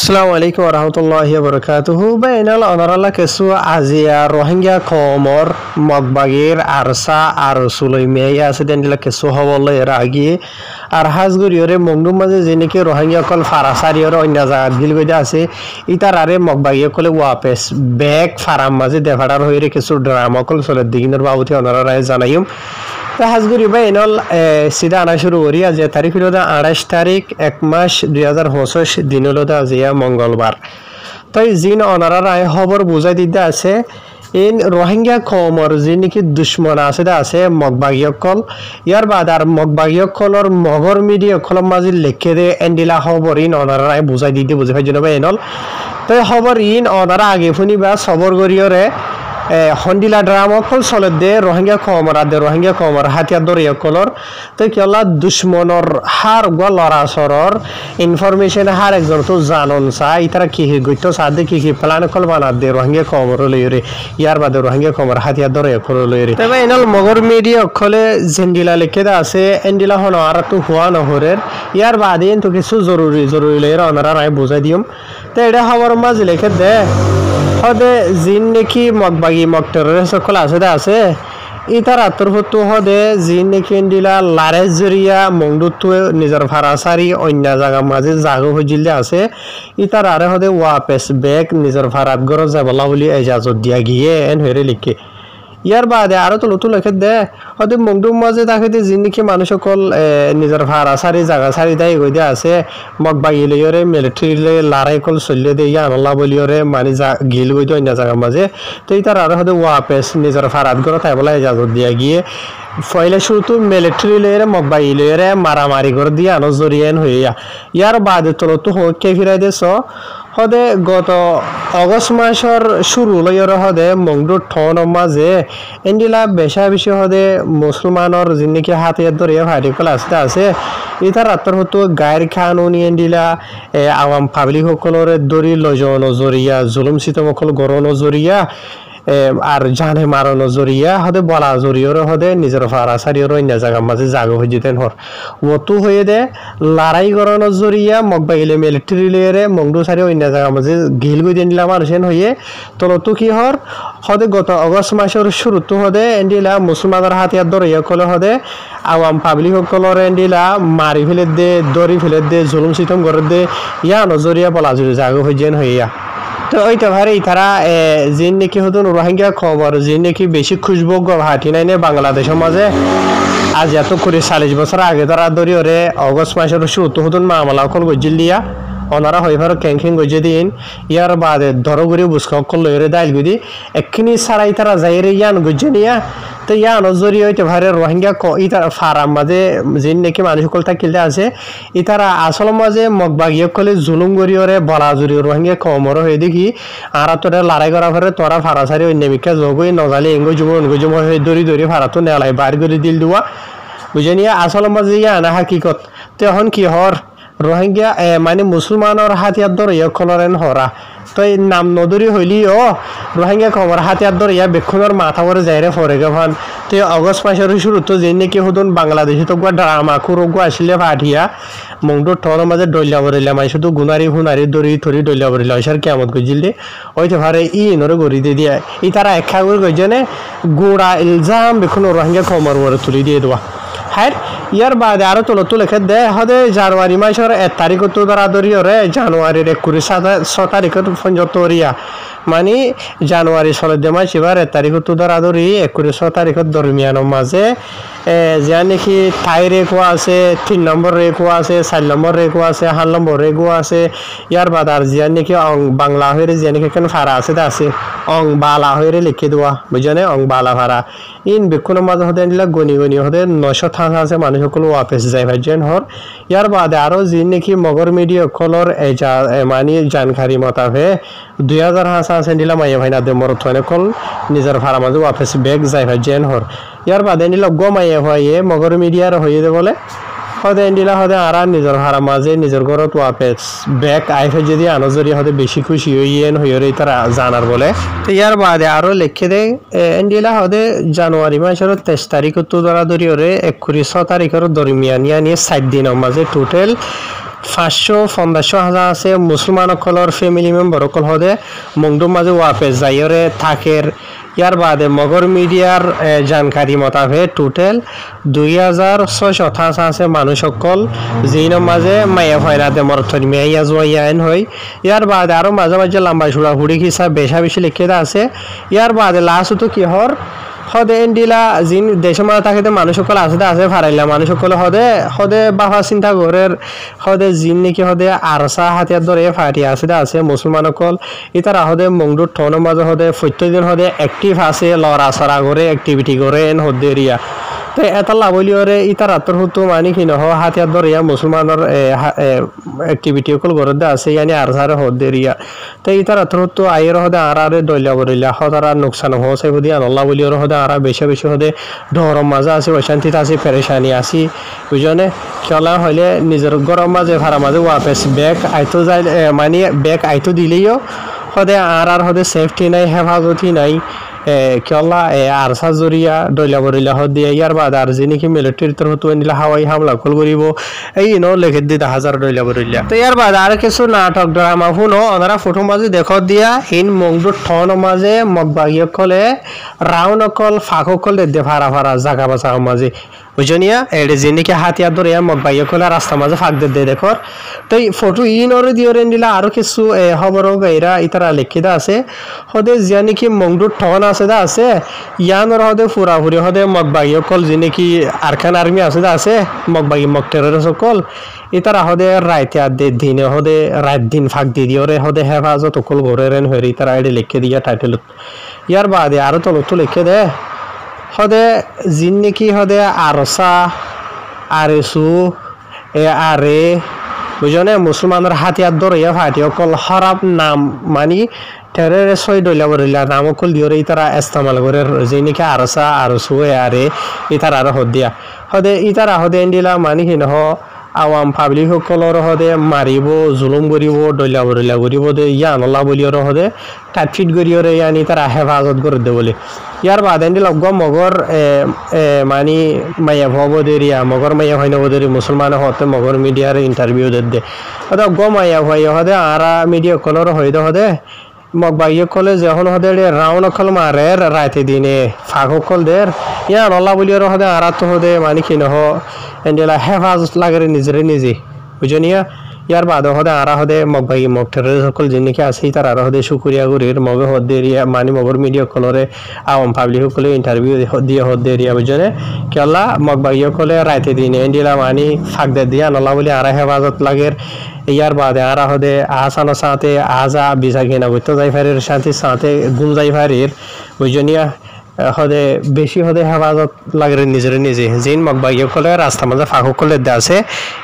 আসসালামু আলাইকুম ওরহামতুল্লাহি ওয়াবারাকাতুহু বাইনাল অনারালা কেসু আজিয়া রোহিঙ্গা কমর মগবাগির আরসা আর সুলাইমিয়া আছে দেনলা কেসু হবলে এর আগে আর হাজগুরিয়রে মংডুম মাঝে যেনেকে রোহিঙ্গা কল ফারাসারিয়র অন্য জায়গা গিলগইদা আছে ইতার আরে মগবাগিয়ে কলে ওয়াপেস ব্যাগ ফারাম মাঝে দেভাড়ার হইরে কিছু ড্রামা কল চলে দিগিনের বাবুতি অনারা জানাইম হাজগুড়ি বা এনল সিধা আনা শুরু করি আজ তারিখ হল 28 তারিখ 1 মাস 2025 দিন হল আজিয়া মঙ্গলবার তাই জিন অনারা রায় খবর বুঝাই দিতে আছে ইন রোহিঙ্গা কমর যি নেকি দুশ্মন আছে মগবাগীয়কল ইয়ার বাদ আর মগবাগীয়কলর মগর মিডিয়াকলর মাঝে লেখে দে এন্ডিলা খবর ইন অনারা রায় বুঝাই দিতে বুঝে পাই জনবা এনল তাই খবর ইন অনারা আগে শুনি বা সবর গরিয়রে হন্ডিলা ড্রামকল চলে দে রোহিঙ্গা কমর হাতিয়ার দরিয়া কলর তো কেলা দুশ্মনর হার গা লড়াচরর ইনফরমেশন হার একজন তো জানন চা ইতারা কি গইত চা দে কি প্লান কল বানা দে রোহিঙ্গা কমর লইরে ইয়ার বাদে রোহিঙ্গা কমর হাতিয়ার দরিয়া কল লইরে তবে এনল মগর মিডিয়া অক্ষলে জেন্ডিলা লিখে আছে এন্ডিলা হন আর তো হুয়া নহরের ইয়ার বাদে তো কিছু জরুরি লইরে অনারা রায় বুঝাই দিম তো এটা খবর মাঝে লিখে দে হদে জিন নেকি মগবাগি মগটরের সকল আছে ইতার আত্মহত্যু হদে জিন নেকি এন্ডিলা লারেজ জরিয়া মংডুত্তু নিজের ভাড়াচারি অন্য জায়গা মাঝে জাগো হজিলে আছে ইতার আরে হদে ওয়াপেস বেগ নিজের ভাড়াত গর যাবলা বলি এজাজত দিয়া গিয়ে এন হয়ে লিখে ইয়ার বাদে আরো তো নতুন লেখে দে হয়তো মংডুম মাঝে তাকে যে নাকি মানুষ সকল নিজের ভাড়া সারি জায়গা সারি দেয় গই দিয়ে আছে মগবাগি লইরে মিলিটারি লড়াই কল চলিয়ে দিয়ে ইয়া আনলা বলিয়রে মানে গিল গই অন্য জায়গার মাঝে তো তার আরো হয়তো ওয়াপেস নিজের ভাড়াত গড় তাই বলা এজাজত দিয়া গিয়ে ফয়লে শুরুতো মিলিটারি লইরে মগবাগি লইরে মারামারি করে দিয়ে আনো জরিয়ান হইয়া ইয়ার বাদে তো কে ফিরাই দেশ হদে গত অগস্ট মাসের শুরু লইর হদে মংডুর ঠন মাঝে এন্ডিলা বেশি হদে মুসলমানর যিনিকি হাতিয়ার দরিয়া ভাইটিকল আছে ইতার আত্মর হতো গায়ের খানুনি এন্ডিলা আওয়াম পাবলিক সকলরে দরি লজন জরিয়া জুলুম সিতমকল গরণ জরিয়া আর জানে মারানো জরিয়া হদে বলা জরিয়র হদে নিজের ফারাসারিয়র অন্য জায়গার মাঝে জাগো হয়ে যেতেন হর ওতু হয়ে দে লড়াই করানোর জরিয়া মগবাইলে মিলিটারি লেয়ারে মংডু সারি অন্য জায়গার মাঝে গিল গই দিলা মানুষেন হয়ে তলতো কি হর হদে গত অগস্ট মাসের শুরুতো হদে এন্ডিলা মুসলমানের হাতিয়ার দরিয়া কলে হদে আওয়াম পাবলিক সকলর এন্ডিলা মারি ফেলে দে দরি ফেলে দে জুলুম সিতম করে দে ইয়া নজরিয়া বলা জরি জাগো হয়ে যেন হইয়া তো ওইটা ভারে তারা জিন নাকি হতো রোহিঙ্গা খবর জিন নাকি বেশি খুশবো হাঁটি নাই বাংলাদেশের মাঝে আজ এত করে 40 বছর আগে তারা দরিয়রে অগস্ট মাসের শুরুতে হতুন মামলা কল গজিল দিয়া ওনারা হয়ে ভারো ক্যাংখিং গজে দিন ইয়ার বাদে ধরো করে বুসকা কল লইরে দাইল গুদি একখিনি সারাই তারা যাইরে ইয়ান গজে নিয়া তো ইয়ান জরি হইতে ভারে রোহিঙ্গা ইতার ফারাম মাঝে জিন নাকি মানুষ সকল থাকিলে আছে ইতারা আসল মাঝে মগবাগিয়ে কলে জুলুম গরিয়রে বলা জুরি রোহিঙ্গা কমর হয়ে দেখি আর তোরা লড়াই করা ফেরে তোরা ফারাসারি অন্যমিকা জগই নজালি এঙ্গো জুম হয়ে দরি ফারাতো নেলাই বার করে দিল দেওয়া বুঝে নিয়ে আসল মাঝে ইয়ানা হাকিকত তো এখন কি হর রোহিঙ্গা মানে মুসলমানের হাতিয়ার দরিয়া খলরেন হরা তো এই নাম নদরি হইলিও রোহিঙ্গা খবর হাতিয়ার দরিয়া বেক্ষণের মাথা করে যাইরে ফরে গেফান তো অগস্ট মাসের শুরু তো যে নাকি হতুন বাংলাদেশে তো ড্রামা খুরগু আসলে পাঠিয়া মংডুর ঠর মাঝে ডলিয়া বরিলা মাই শুধু গুনারি হুনারি দরি থরি ডলিয়া বরিলা ওইসার কেমন গজিল দে ওইতে ভারে ইনরে গড়ি দিয়ে দিয়া ই তারা একখা করে গজনে গোড়া ইলজাম বেক্ষণ রোহিঙ্গা খবর বরে তুলি দিয়ে দেওয়া হার ইয়ার বাদে আরো তো লেখে দে হদে জানুয়ারি মাসের 1 তারিখ তো ধরা ধরিয়রে জানুয়ারির 6 তারিখের পঞ্জতরিয়া মানে জানুয়ারি 16 মাস এবার 1 তারিখ তো ধরা ধরি 6 তারিখের দরমিয়ানের মাঝে যা নাকি থাই রেখো আছে 3 নম্বর রেখো আছে 4 নম্বর রেখো আছে 8 নম্বর রেখো আছে ইয়ার বাদ আর যা নাকি বাংলা হয়ে যে নাকি কেন ফারা আছে অং বালা হয়ে লিখে দেওয়া বুঝনে অং বালা ফারা ইন বেক্ষণের মাঝে হতে গনি হতে 900 থাকা আছে মানুষ সকল ওয়াপেস যাই ভাইজেন হর ইয়ার বাদে আরো যে নাকি মগর মিডিয়া কলর মানে জানকারি মতাবে 2000 হাসা আছে নিলা মাইয়া ভাইনা দে মর থনে কল নিজের ভাড়া মাঝে ওয়াপেস ব্যাগ যাই ভাইজেন হর ইয়ার বাদে নিলা গমাইয়া হয়ে মগর মিডিয়ার হয়ে দে বলে হদে এন্ডিলা হদে আরা নিজের ভাড়া মাঝে নিজের ঘরত ওয়াপেস ব্যাগ আইফে যদি আনজরি হদে বেশি খুশি হইয়েন হইরে তারা জানার বলে তো ইয়ার বাদে আরো লিখে দে এন্ডিলা হদে জানুয়ারি মাসের 23 তারিখ তো ধরা ধরিয়রে 6 তারিখের দরমিয়ান ইয়ানি 7 দিনের মাঝে টোটাল 500-500 আছে মুছলমানসকলৰ ফেমিলি মেম্বাৰসকল হদে মংডুৰ মাজে ৱাপেছ যায়ৰে থাকেৰ ইয়াৰ বাদে মগৰ মিডিয়াৰ জানকাৰী মতাবে টোটেল 2688 আছে মানুহসকল যিনৰ মাজে মায়া ফাইনাতে মৰথনি মায়া জয়ান হয় ইয়াৰ বাদে আৰু মাজে মাজে লম্বা ছুৰা হুৰি কিছা বেশা বেশি লিখিত আছে ইয়াৰ বাদে লাষ্টটো কিহৰ হদে এন্ডিলা জিন দেশমা থাকেতে মানুষসকল আছে ফারাইলা মানুষসকল হদে বাফা চিন্তা করের হদে জিন নেকি হদে আরসা হাতিয়ার ধরে ফাটি আছে মুসলমানসকল ইতারা হদে মংডুর ঠনের মাঝে হদে প্রত্যেকদিন হদে অ্যাক্টিভ আছে লড়া সরা করে অ্যাক্টিভিটি করে এন হদে এরিয়া তো এটা লাভলিয়রে ইতার আত্মর হতো মানে কি নহ হাতিয়ার ধরে মুসলমানের অ্যাক্টিভিটি সকল গরদে আছে ইয়ানি আরসারে হদে এরিয়া তো ইতার আত্মর হতো আয়ের হদে আরারে দইলা বরিলা হতারা নোকসান হচ্ছে বুঝি আল্লাহ বলিয়র হদে আরা বেশি বেশি হদে ডরম মাজা আছে অশান্তিত আছে পেরেশানি আছে বুঝনে খেলা হইলে নিজের গরম মাঝে ভাড়া মাঝে ওয়াপেস ব্যাগ আইতো যাই মানে ব্যাগ আইতো দিলেও হদে আর হদে সেফটি নাই হেফাজতি নাই খেলা আরসা জরিয়া দইলা বরিলা হদে ইয়ার বাদ আর যে নাকি মিলিটারি তরফ তো নিলা হাওয়াই হামলা কল করিব এই ন লেখে দি 10,000 দইলা বরিলা তো ইয়ার বাদ আর কিছু নাটক ড্রামা শুনো ওনারা ফটো মাঝে দেখো দিয়া ইন মংডুর ঠন মাঝে মগবাগিয়কলে রাউনকল ফাককল দে ফারা ফারা জাগা বাসা মাঝে বুঝনিয়া এডে যে নাকি হাতিয়ার ধরে মগবাগিয়কলে রাস্তা মাঝে ফাক দে দেখো তো ফটো ইন ওরে দিওরে নিলা আর কিছু খবর গাইরা ইতারা লিখিতা আছে হদে যে নাকি মংডুর ঠন আছে ইয়ানোর হদে ফুরাফুরি হদে মগবাগিয়কল যে নাকি আরখান আর্মি আছে মগবাগি মগটেরের সকল ইতারা হদে রাইতে আদে দিনে হদে রাত দিন ফাঁক দি দিওরে হদে হেফাজত সকল ঘরেন হরি তারা এডে লিখে দিয়া টাইটেল ইয়ার বাদে আরো তলত লিখে দে হদে জিন নাকি হদে আরসা আরেসু আরে বুঝনে মুসলমানের হাতিয়ার ধরিয়া ফাটি অকল হরাপ নাম মানি টেরের সই দইলা বরিলা নাম অকল দিওরে ইতারা ইস্তেমাল করে যে নাকি আরসা আরসু আরে ইতারা আর হদিয়া হদে ইতারা হদে এন্ডিলা মানি কি নহ আওয়াম পাবলিক সকলের হদে মারিব জুলুম করিব দইলা বরিলা করিব দে ইয়ান আল্লাহ বলিয়র হদে টাইটফিট করিয়রে ইয়ানি তারা হেফাজত করে দে বলে ইয়ার বাদ এন্ডিল মগর মানি মায়া ভবদেরিয়া মগর মায়া হয় নবদেরি মুসলমান হতে মগর মিডিয়ার ইন্টারভিউ দে হদে মায়া হয় হদে আরা মিডিয়া কলর হইদ হদে মগবাগিয়ে কলে যখন হদে রাউন্ড অকল মারে রাতে দিনে ফাঁক অকল দের ইয়ান আল্লাহ বলিয়র হদে আরা তো হদে মানি কি নহ এন্ডিলা হেফাজত লাগে নিজে নিজে বুঝনিয়া ইয়ার বাদ হদে আরা হদে মগবাগি মগটের সকল জিনিকে আছে তার আর হদে শুকুরিয়া গুরির মগে হদে এরিয়া মানে মগর মিডিয়া কলরে আওয়াম পাবলিক সকলে ইন্টারভিউ দিয়ে হদে এরিয়া বুঝনে কেলা মগবাগি কলে রাতে দিনে এন্ডিলা মানি ফাঁক দে দিয়া নলা বলি আরা হেফাজত লাগের ইয়ার বাদে আরা হদে আসানো সাথে আজা বিজা ঘেনা বইতো যাইফারের সাথে সাথে গুম যাইফারের বুঝনিয়া হদে বেশি হদে হেফাজত লাগে নিজের নিজে জিন মগবাগিয়ে কলে রাস্তা মাঝে ফাঁকো কলে আছে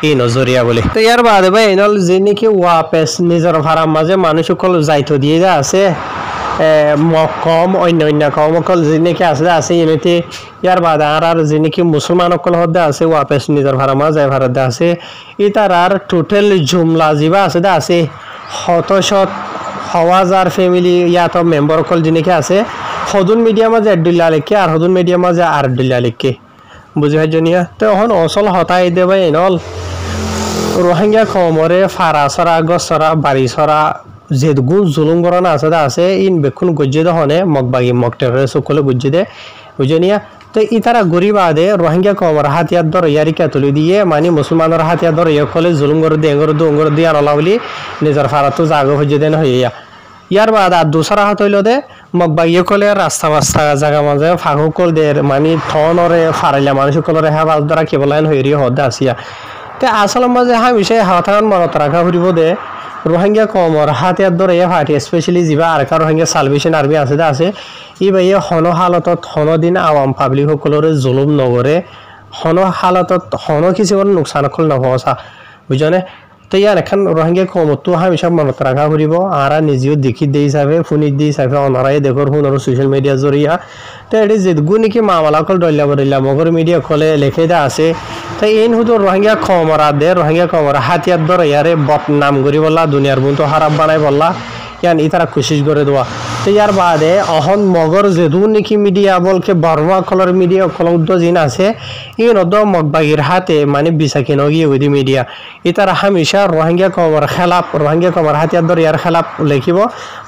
ই নজরিয়া বলে তো ইয়ার বাদে ভাই এনল যে নাকি ওয়াপেস নিজের ভাড়ার মাঝে মানুষ সকল যাইতো দিয়ে যা আছে কম অন্য কম অকল যে নাকি আছে এমনিতে ইয়ার বাদে আর যে নাকি মুসলমান অকল হদে আছে ওয়াপেস নিজের ভাড়া মাঝে ভাড়াতে আছে ই তার আর টোটাল জুমলা যিবা আছে শত হাজার ফ্যামিলি ইয়াত মেম্বার অকল যে নাকি আছে হদুন মিডিয়া মাঝে 1 ডিল্লা লিখে আর হদুন মিডিয়া মাঝে 8 ডিল্লা লিখে বুঝি ভাইজনিয়া তো এখন অসল হতাই দে ভাই এনল রোহিঙ্গা কমরে ফারা সরা গসরা বাড়ি সরা যে গুণ জুলুম করানো আছে ইন বেক্ষণ গজ্জে দহনে মগবাগি মগটের সকলে গুজ্জে দে বুঝনিয়া তো ইতারা গরিব আদে রোহিঙ্গা কমর হাতিয়ার ধর ইয়ারিকা তুলি দিয়ে মানে মুসলমানের হাতিয়ার ধর ইয়ে কলে জুলুম করে দিয়ে এঙ্গর দিয়ে আনলা বলি নিজের ফারাতো জাগো হয়ে দেন হইয়া ইয়ার বাদ আর দুসরা হাত হইল দে মগবাগিয়ে কলে রাস্তা বাস্তা জায়গা মাঝে ফাঁকো কল দের মানে ঠনরে ফারাইলা মানুষ কলরে হেফাজ দ্বারা কেবলাইন হইরি হদে আসিয়া তে আসল মাঝে হামিশে হাতান মনত রাখা ফুরিব দে রোহিঙ্গা কমর হাতিয়ার ধরে ফাটি স্পেশালি যা আর রোহিঙ্গা সালভেশন আর্মি আছে ই ভাই হন হালতত হন দিন আওয়াম পাবলিক সকলরে জুলুম নগরে হন হালতত হন কিছু নোকসান কল নহসা বুঝনে তো ইয়ার এখন রোহিঙ্গা কমতো হামিশা মনত রাখা ফুরিব আর নিজেও দেখি দিয়ে হিসাবে ফোনি দিয়ে হিসাবে অনারাই দেখর শুন আর সোশ্যাল মিডিয়া জরিয়া তো এটি যেগু নাকি মামলা কল ডল্লা বরিলা মগর মিডিয়া কলে লেখে দা আছে তো এই হুতো রোহিঙ্গা কমরা দে রোহিঙ্গা কমরা হাতিয়ার ধরে ইয়ারে বদনাম করি বললা দুনিয়ার বুন তো খারাপ বানাই বললা ইয়ান ই তারা কোশিশ করে দেওয়া তো ইয়ার বাদে অহন মগর যেদু নেকি মিডিয়া বলকে বর্মা কলর মিডিয়া কলউদ্দ জিন আছে ই নদ মগবাগির হাতে মানে বিসাকিন গিয়ে ওই মিডিয়া ইতার হামেশা রোহিঙ্গা কমর খেলাপ রোহিঙ্গা কমর হাতিয়ার দর ইয়ার খেলাপ লিখিব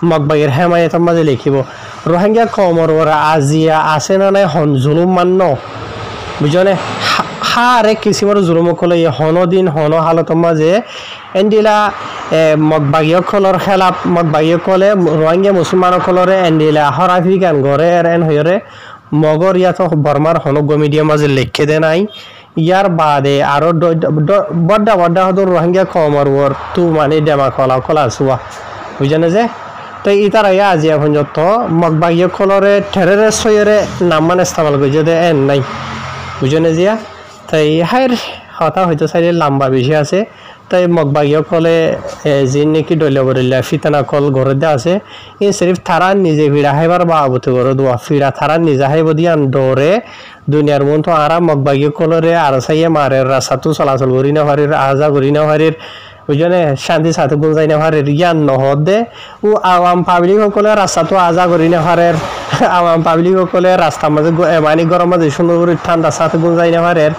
মগবাগির হেমায়তের মাঝে লিখিব রোহিঙ্গা কমর ওরা আজিয়া আছে না নাই হন জুলুম মান্য বুঝনে হারে কিসিমর জুলুম কলে হন দিন হন হালতের মাঝে এন্ডিলা মগবাগীয় কলর খেলাপ মগবাগীয় কলে রোহিঙ্গা মুসলমান কলরে এন্ডিলা হরাফি গান গড়ে এন হইরে মগর ইয়াত বর্মার হনগ্য মিডিয়া মাঝে লিখে দে নাই ইয়ার বাদে আরো বড্ডা বড্ডা হতো রোহিঙ্গা কমর ওর তু মানে ডেমা কলা কলা আসুয়া বুঝনে যে তো ইতার ইয়া আজি এখন যত মগবাগীয় কলরে ঠেরেরে সয়রে নাম মানে ইস্তেমাল করছে দে এন নাই বুঝনে জিয়া তাই হাইর হতা হয়তো চাইলে লম্বা বেশি আছে তাই মগবাগীয় কলে যে নাকি ডলিয়া বরিলা ফিতানা কল ঘরে আছে ই সিরিফ থারা নিজে ভিড়া হাইবার বা আবতে ঘর দোয়া ফিরা থারা নিজে হাইব দিয়ান দৌড়ে দুনিয়ার মন তো আরাম মগবাগীয় কলরে আর চাইয়ে মারে রাস্তাটো চলাচল করি না পারির আজা করি না পারির বুঝনে শান্তি সাথে গুঞ্জাই না পারির জ্ঞান নহদ দে ও আওয়াম পাবলিক সকলে রাস্তাটো আজা করি না পারের আওয়াম পাবলিক সকলে রাস্তার মাঝে মানে গরম মাঝে সুন্দর করে ঠান্ডা সাথে গুঞ্জাই না পারের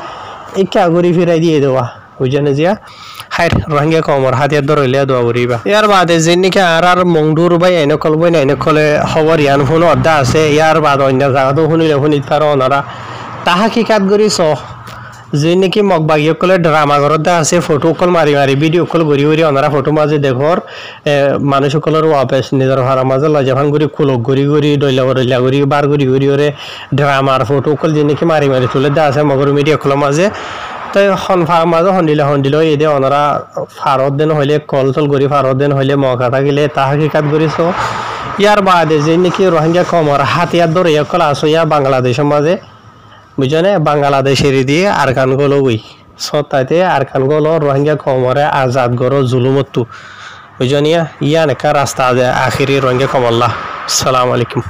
ইচ্ছা ঘুরি ফিরাই দিয়ে দেওয়া বুঝনে জিয়া হাই রোহিঙ্গা কমর হাতিয়ার ধরলে দোয়া করিবা ইয়ার বাদে যে নাকি আর মংডুর বাই এনে কলবই না এনে কলে খবর ইয়ান শুনো অর্ধা আছে ইয়ার বাদ অন্য জায়গাতো শুনিলে শুনিত পারো ওনারা তাহা কি কাট করিছ যে নাকি মগবাগীয় কলে ড্রামা ঘরতে আছে ফটো কল মারি মারি ভিডিও কল ঘুরি ঘুরি ওনারা ফটো মাঝে দেখর মানুষ সকলের ওয়াপেস নিজের ভাড়া মাঝে লজাফান ঘুরি খুলক ঘুরি ঘুরি ডইলা ডইলা ঘুরি বার ঘুরি ঘুরি ওরে ড্রামার ফটো কল যে নাকি মারি মারি তুলে দে আছে মগর মিডিয়া কলের মাঝে তাই মাঝে সন্দিল এই দে ওনারা ফারত দিন হইলে কল চল ঘুরি ফারত দিন হইলে মকা থাকিলে তাহা কি কাট করিছ ইয়ার বাদে যে নাকি রোহিঙ্গা কমর হাতিয়ার ধরে কল আছো ইয়া বাংলাদেশের মাঝে বুঝনে বাংলাদেশের দিয়ে আরকান গলো ওই সত্তাইতে আরকান গলো রোহিঙ্গা কমরে আজাদ গরো জুলুমত্তু বুঝনিয়া ইয়ান একটা রাস্তা আছে আখিরি রোহিঙ্গা কমল্লা আসসালামু আলাইকুম